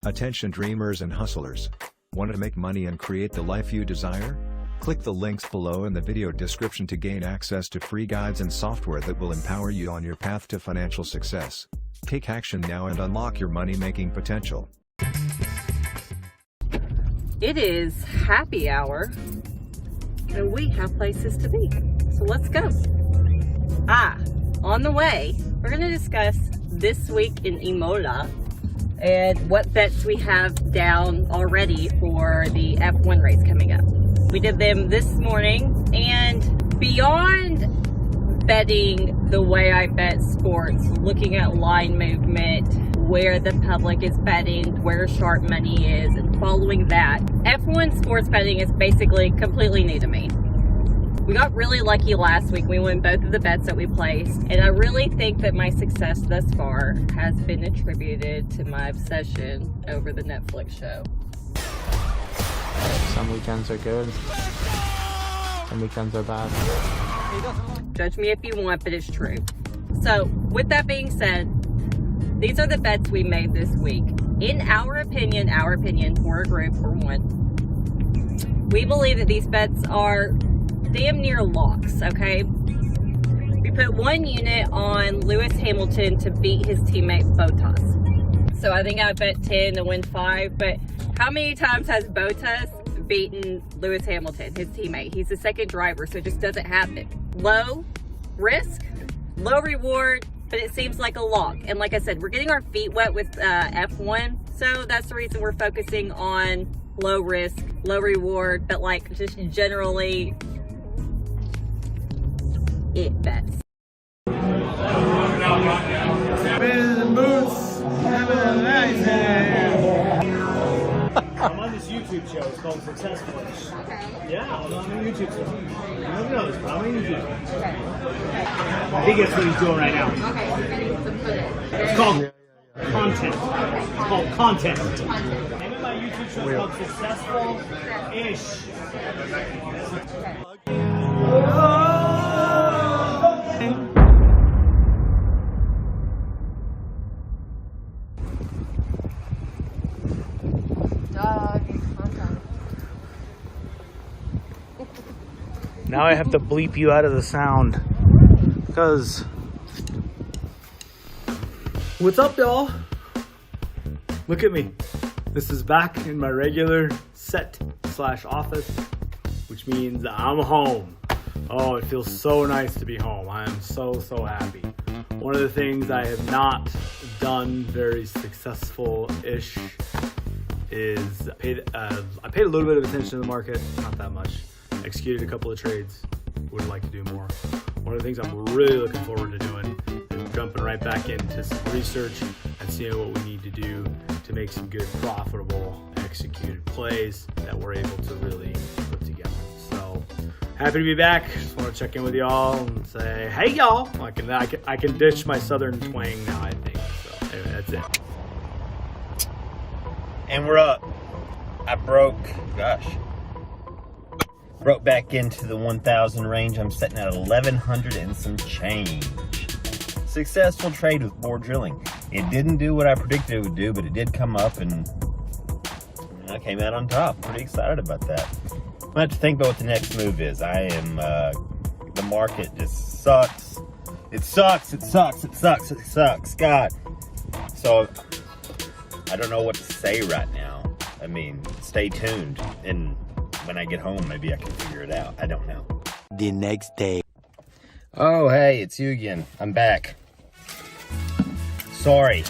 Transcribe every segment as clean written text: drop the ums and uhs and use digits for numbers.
Attention dreamers and hustlers. Want to make money and create the life you desire? Click the links below in the video description to gain access to free guides and software that will empower you on your path to financial success. Take action now and unlock your money-making potential. It is happy hour, and we have places to be. So let's go. On the way, we're going to discuss this week in Imola and what bets we have down already for the F1 race coming up. We did them this morning, and beyond betting the way I bet sports, looking at line movement, where the public is betting, where sharp money is, and following that, F1 sports betting is basically completely new to me. We got really lucky last week. We won both of the bets that we placed, and I really think that my success thus far has been attributed to my obsession over the Netflix show. Some weekends are good, some weekends are bad. Judge me if you want, but it's true. So, with that being said, these are the bets we made this week. In our opinion, for a group, for one, we believe that these bets are damn near locks, okay? We put 1 unit on Lewis Hamilton to beat his teammate Bottas. So I think I bet 10 to win 5, but how many times has Bottas beaten Lewis Hamilton, his teammate? He's the second driver, so it just doesn't happen. Low risk, low reward, but it seems like a lock. And like I said, we're getting our feet wet with F1, so that's the reason we're focusing on low risk, low reward, but like just generally it bets. I'm on this YouTube show. It's called Stratosphere. Okay. Yeah, I'm on a YouTube show. You don't know this, but I'm on YouTube. Okay. I think that's what he's doing right now. Okay. It's called content. It's called content. The name of my YouTube show is called Successful-ish. Now I have to bleep you out of the sound, because what's up, y'all? Look at me. This is back in my regular set/office, which means I'm home. Oh, it feels so nice to be home. I am so happy. One of the things I have not done very successful-ish is I paid a little bit of attention to the market, not that much. Executed a couple of trades. Would like to do more. One of the things I'm really looking forward to doing is jumping right back into some research and seeing what we need to do to make some good, profitable, executed plays that we're able to really put together. So happy to be back. Just want to check in with y'all and say, hey y'all. I can ditch my southern twang now, I think. So anyway, that's it. And we're up. I broke back into the 1,000 range. I'm sitting at 1,100 and some change. Successful trade with bore drilling. It didn't do what I predicted it would do, but it did come up and I came out on top. Pretty excited about that. I'm gonna have to think about what the next move is. I am, the market just sucks. It sucks. God. So I don't know what to say right now. I mean, stay tuned, and when I get home, maybe I can figure it out. I don't know. The next day. Oh, hey, it's you again. I'm back. Sorry,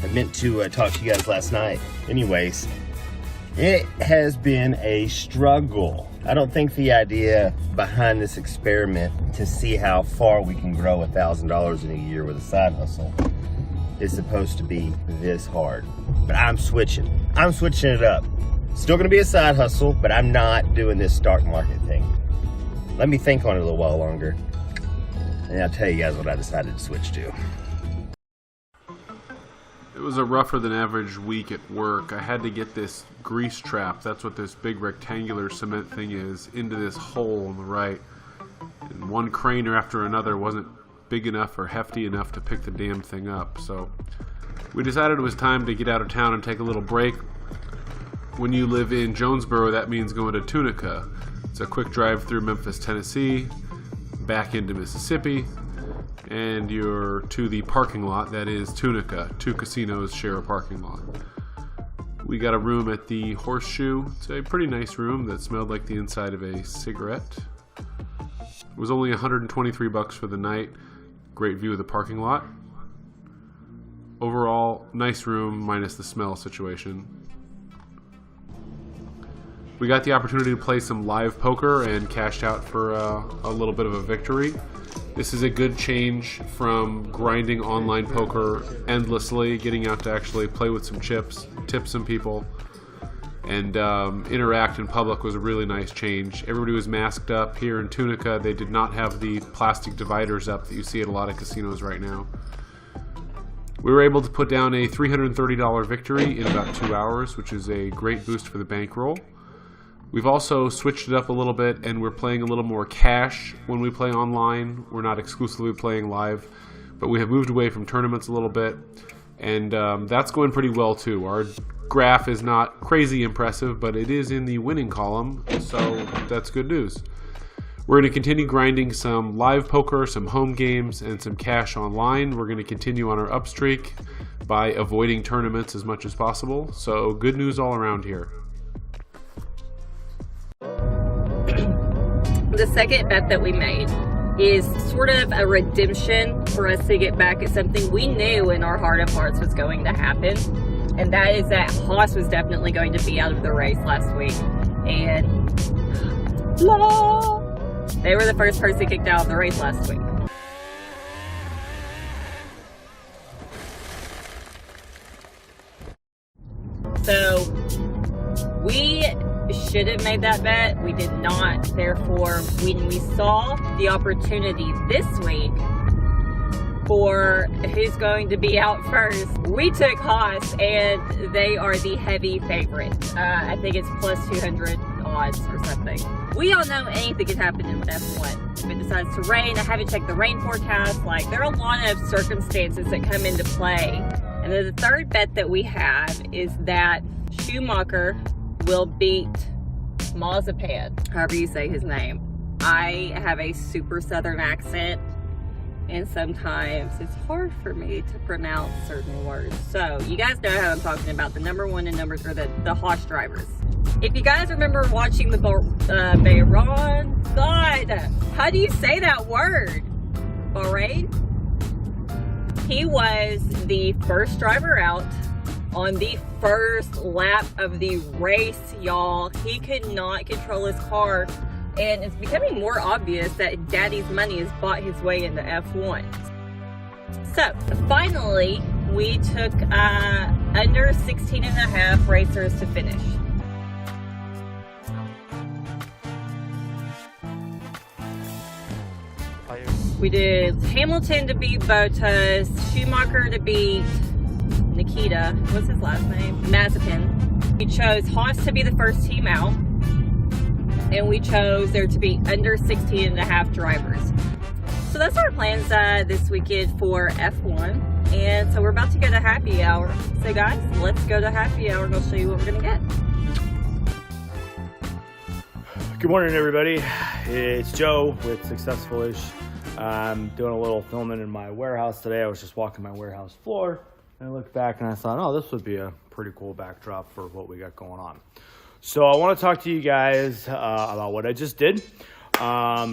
I meant to talk to you guys last night. Anyways, it has been a struggle. I don't think the idea behind this experiment to see how far we can grow $1,000 in a year with a side hustle is supposed to be this hard. But I'm switching it up. Still gonna be a side hustle, but I'm not doing this stock market thing. Let me think on it a little while longer, and I'll tell you guys what I decided to switch to. It was a rougher than average week at work. I had to get this grease trap, that's what this big rectangular cement thing is, into this hole on the right. And one craner after another wasn't big enough or hefty enough to pick the damn thing up. So we decided it was time to get out of town and take a little break. When you live in Jonesboro, that means going to Tunica. It's a quick drive through Memphis, Tennessee, back into Mississippi, and you're to the parking lot that is Tunica. 2 casinos share a parking lot. We got a room at the Horseshoe. It's a pretty nice room that smelled like the inside of a cigarette. It was only $123 for the night. Great view of the parking lot. Overall, nice room minus the smell situation. We got the opportunity to play some live poker and cashed out for a little bit of a victory. This is a good change from grinding online poker endlessly, getting out to actually play with some chips, tip some people, and interact in public was a really nice change. Everybody was masked up here in Tunica. They did not have the plastic dividers up that you see at a lot of casinos right now. We were able to put down a $330 victory in about 2 hours, which is a great boost for the bankroll. We've also switched it up a little bit, and we're playing a little more cash when we play online. We're not exclusively playing live, but we have moved away from tournaments a little bit, and that's going pretty well too. Our graph is not crazy impressive, but it is in the winning column, so that's good news. We're going to continue grinding some live poker, some home games, and some cash online. We're going to continue on our up streak by avoiding tournaments as much as possible, so good news all around here. The second bet that we made is sort of a redemption for us to get back at something we knew in our heart of hearts was going to happen. And that is that Haas was definitely going to be out of the race last week. And they were the first person kicked out of the race last week. So we should have made that bet. We did not. Therefore, when we saw the opportunity this week for who's going to be out first, we took Haas, and they are the heavy favorite. I think it's plus 200 odds or something. We all know anything can happen in F1. If it decides to rain, I haven't checked the rain forecast. Like, there are a lot of circumstances that come into play. And then the third bet that we have is that Schumacher will beat Mazepan, however you say his name. I have a super southern accent, and sometimes it's hard for me to pronounce certain words. So you guys know how I'm talking about the number one and number, or the Haas drivers. If you guys remember watching the Bahrain, God, how do you say that word? Bahrain? He was the first driver out on the first lap of the race, y'all. He could not control his car, and it's becoming more obvious that Daddy's money has bought his way into F1. So finally, we took under 16 and a half racers to finish. We did Hamilton to beat Bottas, Schumacher to beat Nikita, what's his last name? Mazepan. We chose Haas to be the first team out, and we chose there to be under 16 and a half drivers. So that's our plans this weekend for F1, and so we're about to go to happy hour. So guys, let's go to happy hour and I'll show you what we're gonna get. Good morning, everybody. It's Joe with Successful-ish. I'm doing a little filming in my warehouse today. I was just walking my warehouse floor, and I looked back and I thought, oh, this would be a pretty cool backdrop for what we got going on. So I want to talk to you guys about what I just did. At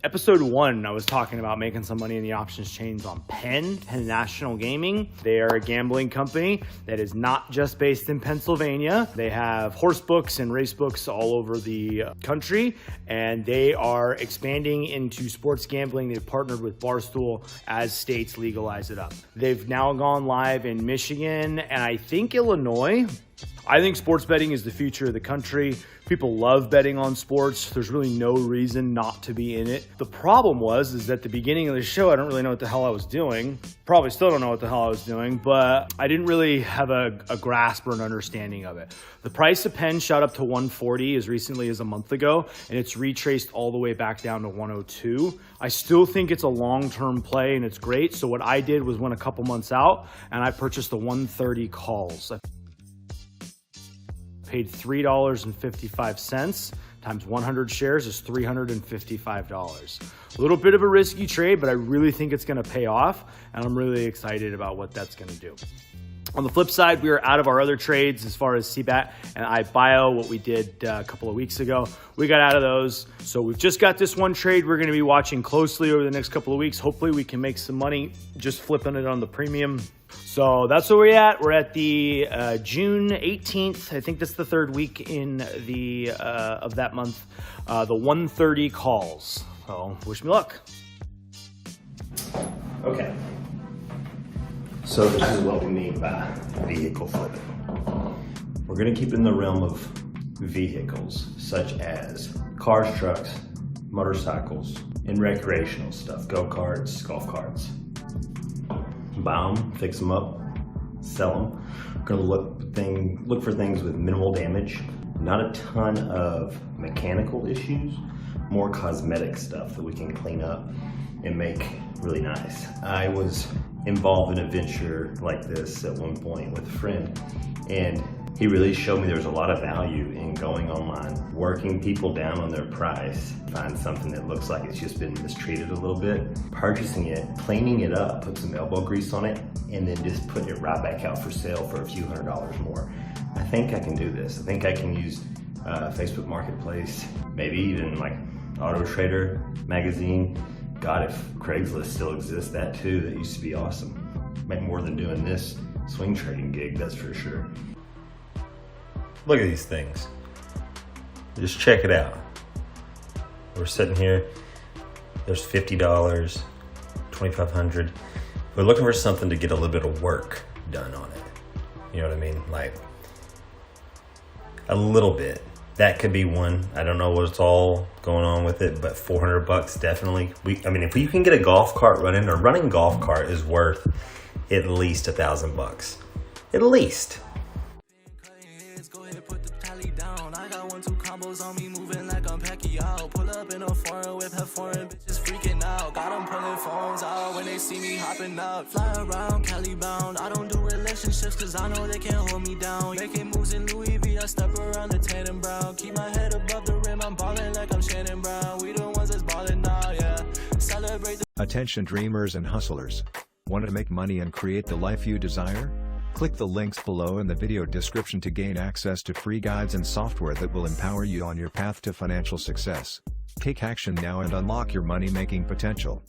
episode 1, I was talking about making some money in the options chains on Penn National Gaming. They are a gambling company that is not just based in Pennsylvania. They have horse books and race books all over the country, and they are expanding into sports gambling. They've partnered with Barstool as states legalize it up. They've now gone live in Michigan and I think Illinois. I think sports betting is the future of the country. People love betting on sports. There's really no reason not to be in it. The problem is at the beginning of the show, I don't really know what the hell I was doing. Probably still don't know what the hell I was doing, but I didn't really have a grasp or an understanding of it. The price of pen shot up to 140 as recently as a month ago, and it's retraced all the way back down to 102. I still think it's a long-term play and it's great. So what I did was went a couple months out and I purchased the 130 calls. I paid $3.55 times 100 shares is $355. A little bit of a risky trade, but I really think it's going to pay off, and I'm really excited about what that's going to do. On the flip side, we are out of our other trades as far as CBAT and iBio, what we did a couple of weeks ago. We got out of those. So we've just got this one trade we're going to be watching closely over the next couple of weeks. Hopefully we can make some money just flipping it on the premium. So that's where we're at. We're at the June 18th. I think that's the third week in the of that month. The 130 calls. So wish me luck. Okay. So this is what we mean by vehicle flipping. We're going to keep in the realm of vehicles such as cars, trucks, motorcycles, and recreational stuff, go-karts, golf carts. Buy them, fix them up, sell them. We're going to look for things with minimal damage, not a ton of mechanical issues, more cosmetic stuff that we can clean up and make really nice. I was involved in a venture like this at one point with a friend, and he really showed me there was a lot of value in going online, working people down on their price, find something that looks like it's just been mistreated a little bit, purchasing it, cleaning it up, put some elbow grease on it, and then just putting it right back out for sale for a few $100s more. I think I can do this. I think I can use Facebook Marketplace, maybe even like Auto Trader magazine. God, if Craigslist still exists, that too, that used to be awesome. Make more than doing this swing trading gig, that's for sure. Look at these things. Just check it out. We're sitting here, there's $50, $2,500. We're looking for something to get a little bit of work done on it. You know what I mean? Like a little bit. That could be one. I don't know what's all going on with it, but $400 definitely. If you can get a golf cart running, a running golf cart is worth at least $1,000. At least. On me moving like I'm Pacquiao. Pull up in a foreign whip, have foreign bitches freaking out. Got them pulling phones out when they see me hopping out. Fly around Cali bound. I don't do relationships cause I know they can't hold me down. Making moves in Louis V, I step around the tan and brown. Keep my head above the rim, I'm balling like I'm Shannon Brown. We the ones that's balling now, yeah. Celebrate the Attention dreamers and hustlers. Want to make money and create the life you desire? Click the links below in the video description to gain access to free guides and software that will empower you on your path to financial success. Take action now and unlock your money-making potential.